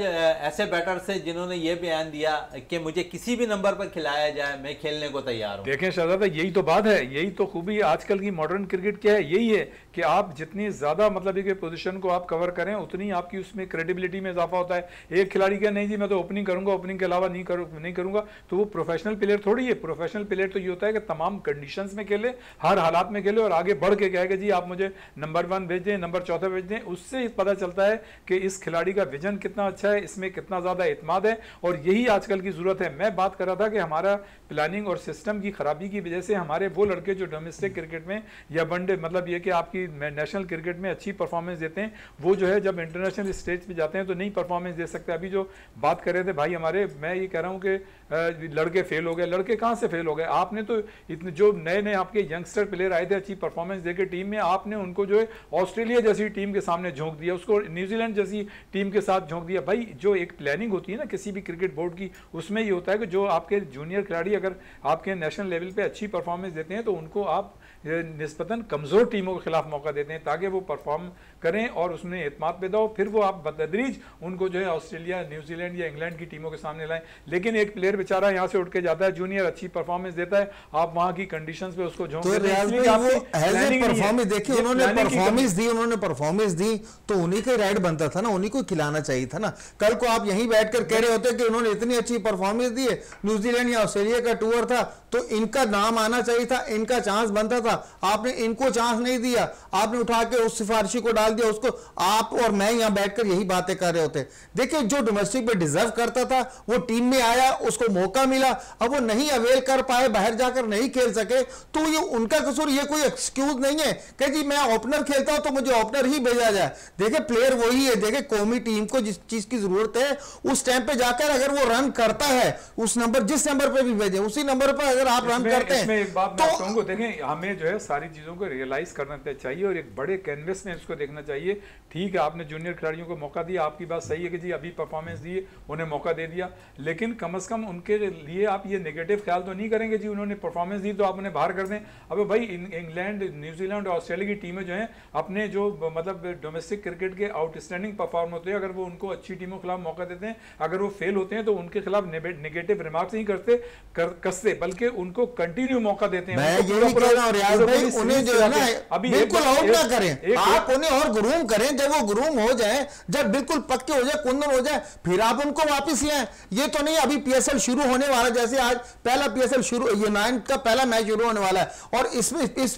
A: ऐसे बैटर से जिन्होंने ये बयान दिया कि मुझे किसी भी नंबर पर खिलाया जाए मैं खेलने को तैयार हूं।
B: देखें शहजादा, यही तो बात है, यही तो खूबी आजकल की मॉडर्न क्रिकेट क्या है, यही है कि आप जितनी ज्यादा मतलब एक पोजीशन को आप कवर करें उतनी आपकी उसमें क्रेडिबिलिटी में इजाफा होता है। एक खिलाड़ी का नहीं जी मैं तो ओपनिंग करूंगा, ओपनिंग के अलावा नहीं करूंगा, तो वो प्रोफेशनल प्लेयर थोड़ी है। प्रोफेशनल प्लेयर तो ये होता है कि तमाम कंडीशंस में खेले, हर हालात में खेले, और आगे बढ़ के कहेगा जी आप मुझे नंबर 1 भेज दें, नंबर 4 भेज दें। उससे पता चलता है कि इस खिलाड़ी का विजन कितना अच्छा है, इसमें कितना ज्यादा एतमाद है, और यही आजकल की जरूरत है। मैं बात कर रहा था कि हमारा प्लानिंग और सिस्टम की खराबी की वजह से हमारे वो लड़के जो डोमेस्टिक क्रिकेट में या वनडे मतलब ये कि आपकी नेशनल क्रिकेट में अच्छी परफॉर्मेंस देते हैं, वो जो है जब इंटरनेशनल स्टेज पे जाते हैं तो नहीं परफॉर्मेंस दे सकते। अभी जो बात कर रहे थे भाई हमारे, मैं ये कह रहा हूँ कि लड़के फेल हो गए। लड़के कहाँ से फेल हो गए? आपने तो इतने जो नए नए आपके यंगस्टर प्लेयर आए थे अच्छी परफॉर्मेंस देके टीम में, आपने उनको जो है ऑस्ट्रेलिया जैसी टीम के सामने झोंक दिया, उसको न्यूजीलैंड जैसी टीम के साथ झोंक दिया। भाई जो एक प्लानिंग होती है ना किसी भी क्रिकेट बोर्ड की, उसमें ये होता है कि जो आपके जूनियर खिलाड़ी अगर आपके नेशनल लेवल पे अच्छी परफॉर्मेंस देते हैं तो उनको आप निस्बतन कमज़ोर टीमों के खिलाफ मौका देते हैं ताकि वो परफॉर्म करें और उसमें एतमाद पैदा हो, फिर वो आप बतदरीज उनको जो है ऑस्ट्रेलिया, न्यूजीलैंड या इंग्लैंड की टीमों के सामने लाएं। लेकिन एक प्लेयर बेचारा यहाँ से उठ के जाता है, जूनियर अच्छी परफॉर्मेंस देता है, आप वहाँ की कंडीशंस पे उसको झोंक देते हैं।
C: परफॉर्मेंस देखिए, उन्होंने परफॉर्मेंस दी तो उन्हीं का राइट बनता था ना, उन्हीं को खिलाना चाहिए था ना। कल को आप यहीं बैठकर कह रहे होते कि उन्होंने इतनी अच्छी परफॉर्मेंस दी है, न्यूजीलैंड या ऑस्ट्रेलिया का टूर था तो इनका नाम आना चाहिए था, इनका चांस बनता था। आपने इनको चांस नहीं दिया, आपने उठा के उस सिफारिशी को डाल दिया उसको। आप और मैं यहां बैठकर यही बातें कर रहे होते। देखिए जो डोमेस्टिक में डिजर्व करता था वो टीम में आया, उसको मौका मिला, अब वो नहीं अवेल कर पाए, बाहर जाकर नहीं खेल सके तो ये उनका कसूर, ये कोई एक्सक्यूज नहीं है कि जी मैं ओपनर खेलता हूं तो मुझे ओपनर ही भेजा जाए। देखिए प्लेयर वही है, देखिए कौमी टीम को जिस चीज की जरूरत है उस टाइम पे जाकर अगर वो रन करता है, उस नंबर जिस नंबर पे भी भेजे उसी नंबर पर अगर आप रन करते हैं।
B: एक बात मैं कहूंगा, देखें हमें जो है सारी चीजों को रियलाइज करना चाहिए और एक बड़े कैनवस में इसको देखना चाहिए। ठीक है आपने जूनियर खिलाड़ियों को मौका दिया, आपकी बात सही है कि जी अभी परफॉर्मेंस दी, उन्हें मौका दे दिया, लेकिन कम से कम उनके लिए आप ये नेगेटिव ख्याल तो नहीं करेंगे जी उन्होंने परफॉर्मेंस दी तो आप उन्हें बाहर कर दें। अब भाई इंग्लैंड, न्यूजीलैंड और ऑस्ट्रेलिया की टीमें जो हैं अपने जो मतलब डोमेस्टिक क्रिकेट के आउटस्टैंडिंग परफॉर्म होते हैं, अगर वो उनको अच्छी टीमों के खिलाफ मौका देते हैं, अगर वो फेल होते हैं तो उनके खिलाफ नेगेटिव रिमार्क्स नहीं कसते बल्कि उनको कंटिन्यू मौका देते हैं।
C: मैं यही कह रहा हूं रियाज भाई, उन्हें जो है ना
B: अभी
C: बिल्कुल आउट ना करें, आप उन्हें और ग्रूम करें। जब वो ग्रूम हो जाए, जब बिल्कुल पक्के हो जाए, कुंदन हो जाए, फिर आप उनको वापस लाएं। ये तो नहीं अभी पीएसएल शुरू होने वाला, जैसे आज पहला पीएसएल शुरू, ये 9 का पहला मैच शुरू होने वाला है और इसमें इस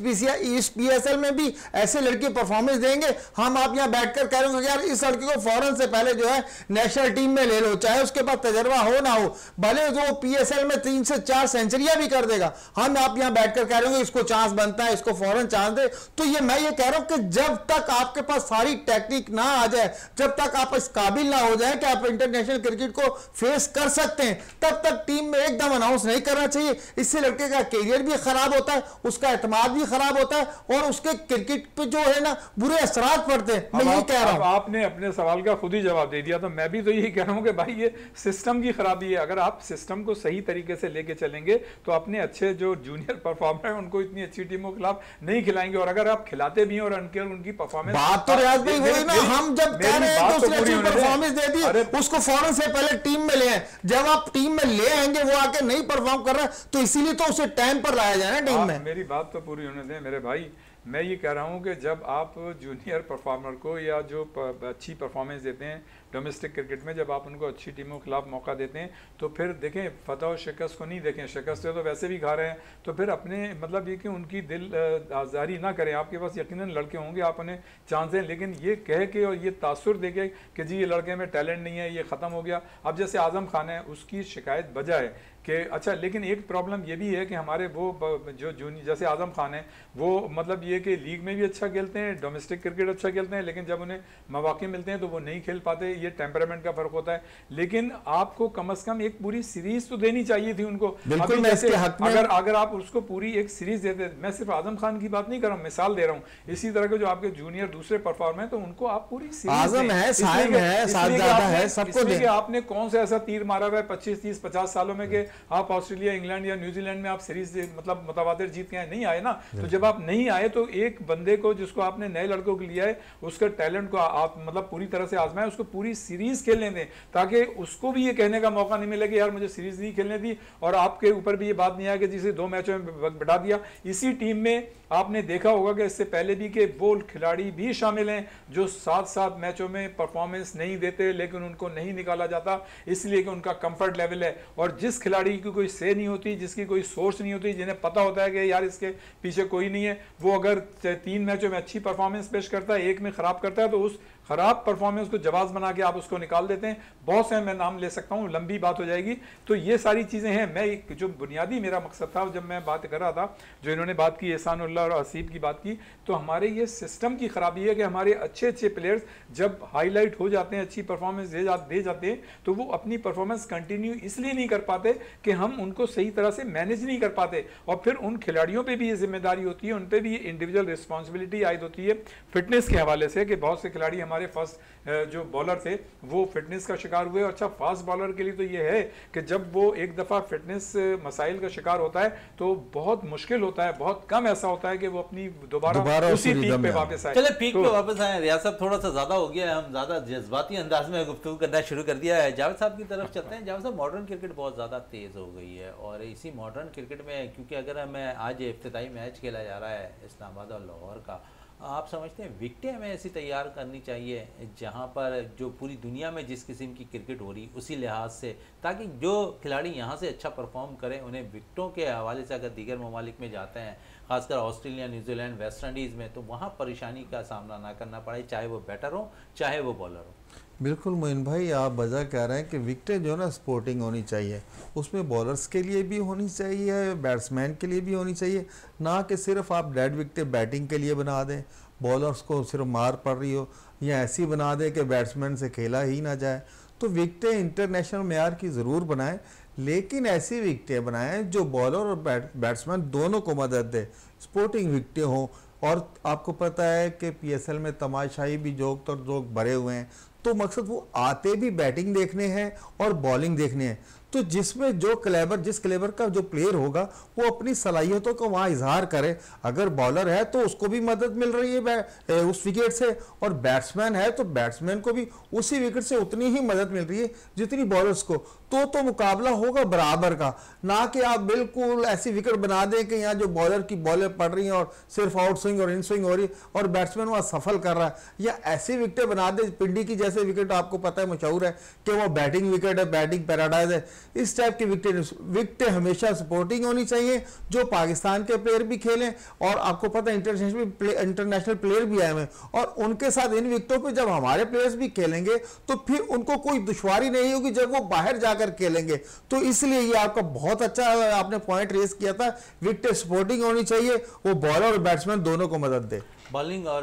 C: पीएसएल में भी ऐसे लड़के परफॉर्मेंस देंगे। हम आप यहां बैठकर कह रहे हैं यार इस लड़के को फौरन से पहले जो है नेशनल टीम में ले लो, चाहे उसके पास तजर्बा हो ना हो, भले जो पीएसएल में 3 से 4 सेंचुरियां भी कर देगा, हम आप यहां बैठकर कह रहे हो इसको चांस बनता है, इसको फौरन चांस दे। तो ये मैं ये कह रहा हूं कि जब तक आपके पास सारी टेक्निक ना आ जाए, जब तक आप इस काबिल ना हो जाए कि आप इंटरनेशनल क्रिकेट को फेस कर सकते हैं, तब तक टीम में एकदम अनाउंस नहीं करना चाहिए। इससे लड़के का कैरियर भी खराब होता है, उसका एतमाद भी खराब होता है और उसके क्रिकेट पे जो है ना बुरे असरात पड़ते हैं। मैं यही कह रहा हूं।
B: आपने अपने सवाल का खुद ही जवाब दे दिया, तो मैं भी तो यही कह रहा हूं कि भाई ये सिस्टम की खराबी है। अगर आप सिस्टम को सही तरीके से लेके चलेंगे तो अपने अच्छे जो जूनियर परफॉर्मर है उनको इतनी अच्छी टीमों के खिलाफ नहीं खिलाएंगे, और अगर आप खिलाते भी हैं और उनकी परफॉर्मेंस,
C: बात तो रियाज भाई वही ना, हम जब कह रहे हैं तो उसने अच्छी परफॉर्मेंस दे दी, उसको फौरन से पहले टीम में ले आए। जब आप टीम में ले आएंगे वो आके नहीं परफॉर्म कर रहा है तो इसीलिए तो उसे टाइम पर लाया जाए ना टीम में।
B: मेरी बात तो पूरी होने दें मेरे भाई। मैं ये कह रहा हूँ कि जब आप जूनियर परफॉर्मर को या जो अच्छी परफॉर्मेंस देते हैं डोमेस्टिक क्रिकेट में जब आप उनको अच्छी टीमों के खिलाफ मौका देते हैं तो फिर देखें फतह और शिकस्त को नहीं देखें, शिकस्त तो वैसे भी खा रहे हैं, तो फिर अपने मतलब ये कि उनकी दिल आज़ारी ना करें। आपके पास यकीनन लड़के होंगे, आप उन्हें चांस दें, लेकिन ये कह के और ये तासुर दे के कि जी ये लड़के में टैलेंट नहीं है, ये ख़त्म हो गया। अब जैसे आज़म खान है, उसकी शिकायत बजा है कि अच्छा, लेकिन एक प्रॉब्लम ये भी है कि हमारे वो जो जूनियर जैसे आज़म खान है, वो मतलब ये कि लीग में भी अच्छा खेलते हैं, डोमेस्टिक क्रिकेट अच्छा खेलते हैं, लेकिन जब उन्हें मौके मिलते हैं तो वो नहीं खेल पाते। ये टेम्परामेंट का फ़र्क होता है। लेकिन आपको कम से कम एक पूरी सीरीज तो देनी चाहिए थी उनको।
C: बिल्कुल, मैं इसके हक में
B: अगर आप उसको पूरी एक सीरीज देते, मैं सिर्फ आज़म खान की बात नहीं कर रहा हूँ, मिसाल दे रहा हूँ, इसी तरह के जो आपके जूनियर दूसरे परफॉर्मर हैं तो उनको आप पूरी
C: आज़म है, साइम है, साजिदा है, सबको दें।
B: आपने कौन सा ऐसा तीर मारा हुआ है 25, 30, 50 सालों में कि आप ऑस्ट्रेलिया, इंग्लैंड या न्यूजीलैंड में आप सीरीज मतलब मुतवातिर जीत के आए? नहीं आए ना। तो जब आप नहीं आए तो एक बंदे को जिसको आपने नए लड़कों को लिया है, उसका टैलेंट को आप मतलब पूरी तरह से आजमाएं, उसको पूरी सीरीज खेलने दें, ताकि उसको भी ये कहने का मौका नहीं मिले कि यार मुझे सीरीज नहीं खेलने दी, और आपके ऊपर भी ये बात नहीं आया कि जिसे 2 मैचों में बढ़ा दिया। इसी टीम में आपने देखा होगा कि इससे पहले भी कि वो खिलाड़ी भी शामिल हैं जो 7-7 मैचों में परफॉर्मेंस नहीं देते, लेकिन उनको नहीं निकाला जाता इसलिए कि उनका कंफर्ट लेवल है। और जिस खिलाड़ी की कोई से नहीं होती, जिसकी कोई सोर्स नहीं होती, जिन्हें पता होता है कि यार इसके पीछे कोई नहीं है, वो अगर 3 मैचों में अच्छी परफॉर्मेंस पेश करता है, एक में खराब करता है, तो उस खराब परफॉर्मेंस को जवाब बना के आप उसको निकाल देते हैं। बहुत से मैं नाम ले सकता हूं, लंबी बात हो जाएगी। तो ये सारी चीज़ें हैं। मैं जो बुनियादी मेरा मकसद था जब मैं बात कर रहा था, जो इन्होंने बात की एहसानुल्लाह और हसीब की बात की, तो हमारे ये सिस्टम की खराबी है कि हमारे अच्छे अच्छे प्लेयर्स जब हाईलाइट हो जाते हैं, अच्छी परफॉर्मेंस दे जाते हैं, तो वो अपनी परफॉर्मेंस कंटिन्यू इसलिए नहीं कर पाते कि हम उनको सही तरह से मैनेज नहीं कर पाते। और फिर उन खिलाड़ियों पर भी ये जिम्मेदारी होती है, उन पर भी ये इंडिविजुअल रिस्पॉन्सिबिलिटी आयद होती है फिटनेस के हवाले से, कि बहुत से खिलाड़ी हमारे फर्स्ट जो बॉलर थे वो फिटनेस का शिकार हुए। और अच्छा, फास्ट बॉलर के लिए तो ये है कि जब वो एक दफ़ा फिटनेस मसाइल का शिकार होता है तो बहुत मुश्किल होता है, बहुत कम ऐसा होता है कि वो अपनी दोबारा उसी पीक पे वापस आए।
A: चले पीक पे वापस आए। रियाज साहब थोड़ा सा ज़्यादा हो गया है, हम ज़्यादा जज्बाती अंदाज में गुफ्तगू करना शुरू कर दिया है। जावेद साहब की तरफ चलते हैं। जावेद साहब, मॉडर्न क्रिकेट बहुत ज़्यादा तेज़ हो गई है, और इसी मॉडर्न क्रिकेट में क्योंकि अगर हमें आज इफ्तिताई मैच खेला जा रहा है इस्लामाबाद और लाहौर का, आप समझते हैं विकटें हमें ऐसी तैयार करनी चाहिए जहां पर जो पूरी दुनिया में जिस किस्म की क्रिकेट हो रही उसी लिहाज से, ताकि जो खिलाड़ी यहां से अच्छा परफॉर्म करें उन्हें विकटों के हवाले से अगर दीगर ममालिक में जाते हैं, खासकर ऑस्ट्रेलिया, न्यूजीलैंड, वेस्ट इंडीज़ में, तो वहाँ परेशानी का सामना ना करना पड़े, चाहे वो बैटर हो चाहे वो बॉलर हो।
C: बिल्कुल मोइन भाई, आप वजह कह रहे हैं कि विकटें जो है ना स्पोर्टिंग होनी चाहिए, उसमें बॉलर्स के लिए भी होनी चाहिए, बैट्समैन के लिए भी होनी चाहिए, ना कि सिर्फ आप डेड विकटें बैटिंग के लिए बना दें, बॉलर्स को सिर्फ मार पड़ रही हो, या ऐसी बना दें कि बैट्समैन से खेला ही ना जाए। तो विकटें इंटरनेशनल मेयार की ज़रूर बनाएं, लेकिन ऐसी विकटें बनाएं जो बॉलर और बैट्समैन दोनों को मदद दे, स्पोर्टिंग विकटें हों। और आपको पता है कि PSL में तमाशाई भी जोक भरे हुए हैं, तो मकसद वो आते भी बैटिंग देखने हैं और बॉलिंग देखने हैं। तो जिसमें जिस क्लेबर का जो प्लेयर होगा वो अपनी सलाहियतों को वहाँ इजहार करे। अगर बॉलर है तो उसको भी मदद मिल रही है उस विकेट से, और बैट्समैन है तो बैट्समैन को भी उसी विकेट से उतनी ही मदद मिल रही है जितनी बॉलर्स को। तो मुकाबला होगा बराबर का, ना कि आप बिल्कुल ऐसी विकेट बना दें कि यहाँ जो बॉलर की बॉलें पड़ रही हैं और सिर्फ आउट स्विंग और इन स्विंग हो रही है और बैट्समैन वहाँ सफल कर रहा है, या ऐसी विकेटें बना दे, पिंडी की जैसे विकेट आपको पता है मशहूर है कि वो बैटिंग विकेट है, बैटिंग पैराडाइज है। इस टाइप की विकेटें हमेशा सपोर्टिंग होनी चाहिए, जो पाकिस्तान के प्लेयर भी खेलें, और आपको पता है इंटरनेशनल प्लेयर भी आए हैं, और उनके साथ इन विकेटों पे जब हमारे प्लेयर्स भी खेलेंगे तो फिर उनको कोई दुश्वारी नहीं होगी जब वो बाहर जाकर खेलेंगे। तो इसलिए ये आपका बहुत अच्छा आपने पॉइंट रेज किया था, विकेटें सपोर्टिंग होनी चाहिए, वो बॉलर और बैट्समैन दोनों को मदद दे।
A: बॉलिंग और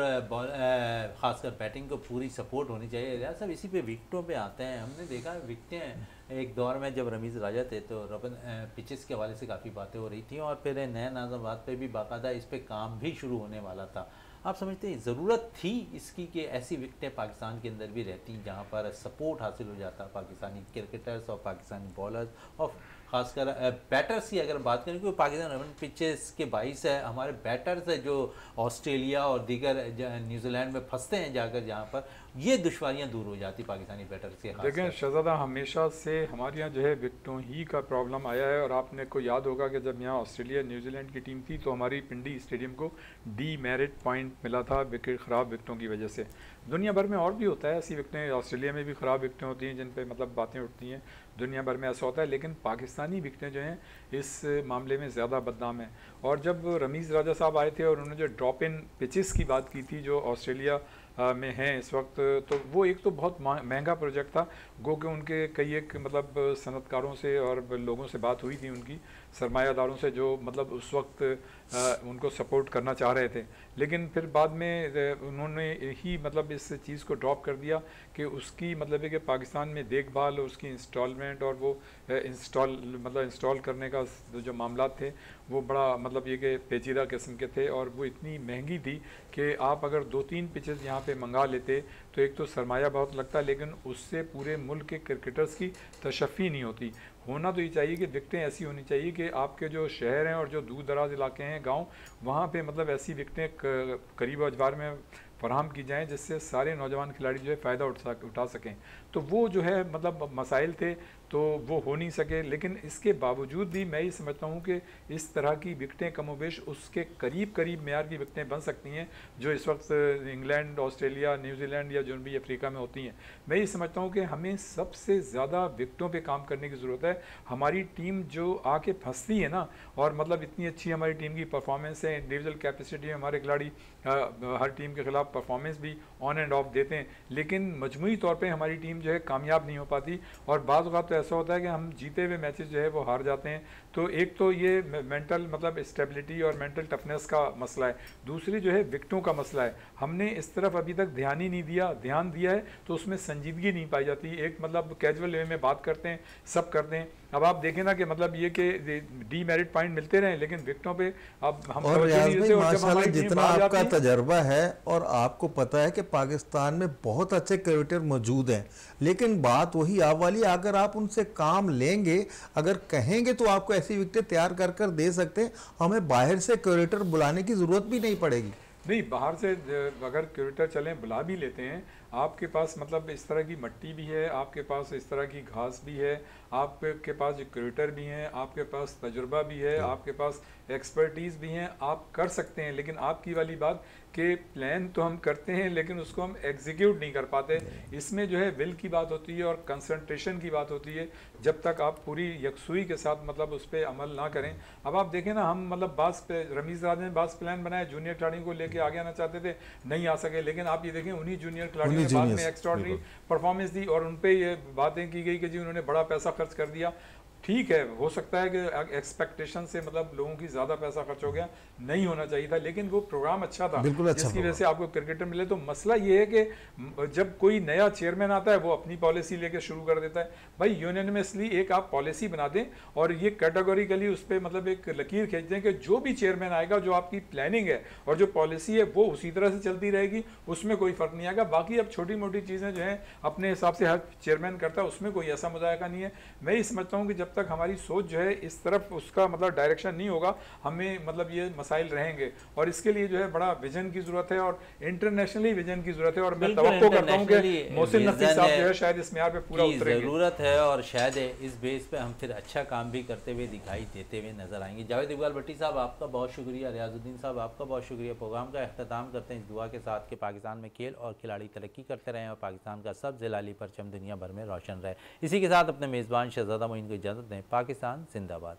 A: खासकर बैटिंग को पूरी सपोर्ट होनी चाहिए। रियाज साहब, इसी पे विकेटों पे आते हैं। हमने देखा विकेटें एक दौर में जब रमीज़ राजा थे तो पिचेस के हवाले से काफ़ी बातें हो रही थी, और फिर नया नाज़ाबाद पे भी बाकायदा इस पे काम भी शुरू होने वाला था। आप समझते हैं ज़रूरत थी इसकी कि ऐसी विकेटें पाकिस्तान के अंदर भी रहती जहाँ पर सपोर्ट हासिल हो जाता पाकिस्तानी क्रिकेटर्स और पाकिस्तानी बॉलर्स और खासकर बैटर्स की अगर बात करें, क्योंकि पाकिस्तान रन पिचेस के बाईस है हमारे बैटर्स है जो ऑस्ट्रेलिया और दीगर न्यूजीलैंड में फंसते हैं जाकर, जहाँ पर ये दुश्वारियाँ दूर हो जाती पाकिस्तानी बैटर्स के।
B: देखें शहजादा, हमेशा से हमारे यहाँ जो है विकटों ही का प्रॉब्लम आया है। और आपने को याद होगा कि जब यहाँ ऑस्ट्रेलिया न्यूजीलैंड की टीम थी तो हमारी पिंडी स्टेडियम को डीमेरिट पॉइंट मिला था विकेट ख़राब विकटों की वजह से। दुनिया भर में और भी होता है ऐसी विकटें, ऑस्ट्रेलिया में भी ख़राब विकटें होती हैं जिन पे मतलब बातें उठती हैं, दुनिया भर में ऐसा होता है। लेकिन पाकिस्तानी विकटें जो हैं इस मामले में ज़्यादा बदनाम हैं। और जब रमीज़ राजा साहब आए थे और उन्होंने जो ड्रॉप इन पिचेस की बात की थी जो ऑस्ट्रेलिया में हैं इस वक्त, तो वो एक तो बहुत महंगा प्रोजेक्ट था। गो कि उनके कई एक मतलब सनतकारों से और लोगों से बात हुई थी, उनकी सरमायादारों से, जो मतलब उस वक्त उनको सपोर्ट करना चाह रहे थे। लेकिन फिर बाद में उन्होंने ही मतलब इस चीज़ को ड्रॉप कर दिया कि उसकी मतलब है कि पाकिस्तान में देखभाल, उसकी इंस्टॉलमेंट और वो इंस्टॉल करने का जो मामला थे वो बड़ा मतलब ये कि पेचीदा किस्म के थे। और वो इतनी महंगी थी कि आप अगर 2-3 पिचेस यहाँ पे मंगा लेते तो एक तो सरमाया बहुत लगता, लेकिन उससे पूरे मुल्क के क्रिकेटर्स की तशफ़ी नहीं होती। होना तो ये चाहिए कि विकटें ऐसी होनी चाहिए कि आपके जो शहर हैं और जो दूर दराज इलाके हैं, गांव, वहाँ पे मतलब ऐसी विकटें करीब अजवार में फराहम की जाएँ जिससे सारे नौजवान खिलाड़ी जो है फ़ायदा उठा सकें। तो वो जो है मतलब मसाइल थे तो वो हो नहीं सके। लेकिन इसके बावजूद भी मैं ये समझता हूँ कि इस तरह की विकटें कमोबेश उसके करीब करीब मेयार की विकटें बन सकती हैं जो इस वक्त इंग्लैंड, ऑस्ट्रेलिया, न्यूजीलैंड या जनूबी अफ्रीका में होती हैं। मैं ये समझता हूँ कि हमें सबसे ज़्यादा विकटों पे काम करने की ज़रूरत है। हमारी टीम जो आके फंसती है ना, और मतलब इतनी अच्छी हमारी टीम की परफॉर्मेंस है, इंडिविजुअल कैपेसिटी में हमारे खिलाड़ी हर टीम के ख़िलाफ़ परफॉर्मेंस भी ऑन एंड ऑफ देते हैं, लेकिन मजमूई तौर पर हमारी टीम जो है कामयाब नहीं हो पाती। और बाज़ औक़ात तो ऐसा होता है कि हम जीते हुए मैचेस जो है वो हार जाते हैं। तो एक तो ये मेंटल मतलब स्टेबिलिटी और मेंटल टफनेस का मसला है, दूसरी जो है विकटों का मसला है। हमने इस तरफ अभी तक ध्यान ही नहीं दिया, ध्यान दिया है तो उसमें संजीदगी नहीं पाई जाती। एक मतलब कैजुअल वे में बात करते हैं, सब करते हैं। अब आप देखें ना कि मतलब ये कि डीमेरिट पॉइंट मिलते रहे लेकिन विकटों पे अब हम
C: और माशाल्लाह जितना आपका तजर्बा है और आपको पता है कि पाकिस्तान में बहुत अच्छे क्रिकेटर मौजूद हैं, लेकिन बात वही आप वाली, अगर आप उनसे काम लेंगे, अगर कहेंगे तो आपको ऐसी विकेटें तैयार कर दे सकते हैं। हमें बाहर से क्रिकेटर बुलाने की जरूरत भी नहीं पड़ेगी।
B: नहीं, बाहर से अगर क्रिकेटर चलें, बुला भी लेते हैं, आपके पास मतलब इस तरह की मिट्टी भी है, आपके पास इस तरह की घास भी है, आपके पास जो क्रिकेटर भी हैं, आपके पास तजुर्बा भी है, आपके पास एक्सपर्टीज़ भी हैं, आप कर सकते हैं। लेकिन आपकी वाली बात कि प्लान तो हम करते हैं लेकिन उसको हम एग्जीक्यूट नहीं कर पाते। इसमें जो है विल की बात होती है और कंसंट्रेशन की बात होती है। जब तक आप पूरी यकसुई के साथ मतलब उस पर अमल ना करें। अब आप देखें ना, हम मतलब रमीज़ राजा ने बास प्लान बनाए, जूनियर खिलाड़ियों को लेके आगे आना चाहते थे, नहीं आ सके। लेकिन आप ये देखें उन्हीं जूनियर खिलाड़ियों ने बाद में एक्स्ट्राऑर्डिनरी परफॉर्मेंस दी और उन पर ये बातें की गई कि जी उन्होंने बड़ा पैसा खर्च कर दिया। ठीक है, हो सकता है कि एक्सपेक्टेशन से मतलब लोगों की ज़्यादा पैसा खर्च हो गया, नहीं होना चाहिए था, लेकिन वो प्रोग्राम अच्छा था जिसकी वजह से आपको क्रिकेटर मिले। तो मसला ये है कि जब कोई नया चेयरमैन आता है वो अपनी पॉलिसी लेके शुरू कर देता है। भाई यूनियनमसली एक आप पॉलिसी बना दें और ये कैटेगोरिकली उस पर मतलब एक लकीर खींच दें कि जो भी चेयरमैन आएगा, जो आपकी प्लानिंग है और जो पॉलिसी है वो उसी तरह से चलती रहेगी, उसमें कोई फ़र्क नहीं आएगा। बाकी अब छोटी मोटी चीज़ें जो हैं अपने हिसाब से हर चेयरमैन करता है, उसमें कोई ऐसा मुजायका नहीं है। मैं ये समझता हूँ कि जब तक हमारी सोच जो है इस तरफ उसका मतलब डायरेक्शन नहीं होगा, हमें मतलब ये मसाइल रहेंगे। और इसके लिए जो है बड़ा विजन की जरूरत है और इंटरनेशनली विजन की जरूरत है। और मैं तवक्को करता हूँ कि मोहसिन नकवी साहब जो है शायद इस म्यार पे पूरा उतरेंगे।
A: जरूरत है और शायद इस बेस पे हम फिर अच्छा काम भी करते हुए दिखाई देते हुए नजर आएंगे। जावेद इकबाल भट्टी साहब आपका बहुत शुक्रिया, रियाजुद्दीन साहब आपका बहुत शुक्रिया। प्रोग्राम का अख्ताम करते हैं इस दुआ के साथ कि पाकिस्तान में खेल और खिलाड़ी तरक्की करते रहें और पाकिस्तान का सब जलाली परचम दुनिया भर में रोशन रहे। इसी के साथ अपने मेज़बान शहजादा मोइन को इजाज़त दें। पाकिस्तान जिंदाबाद।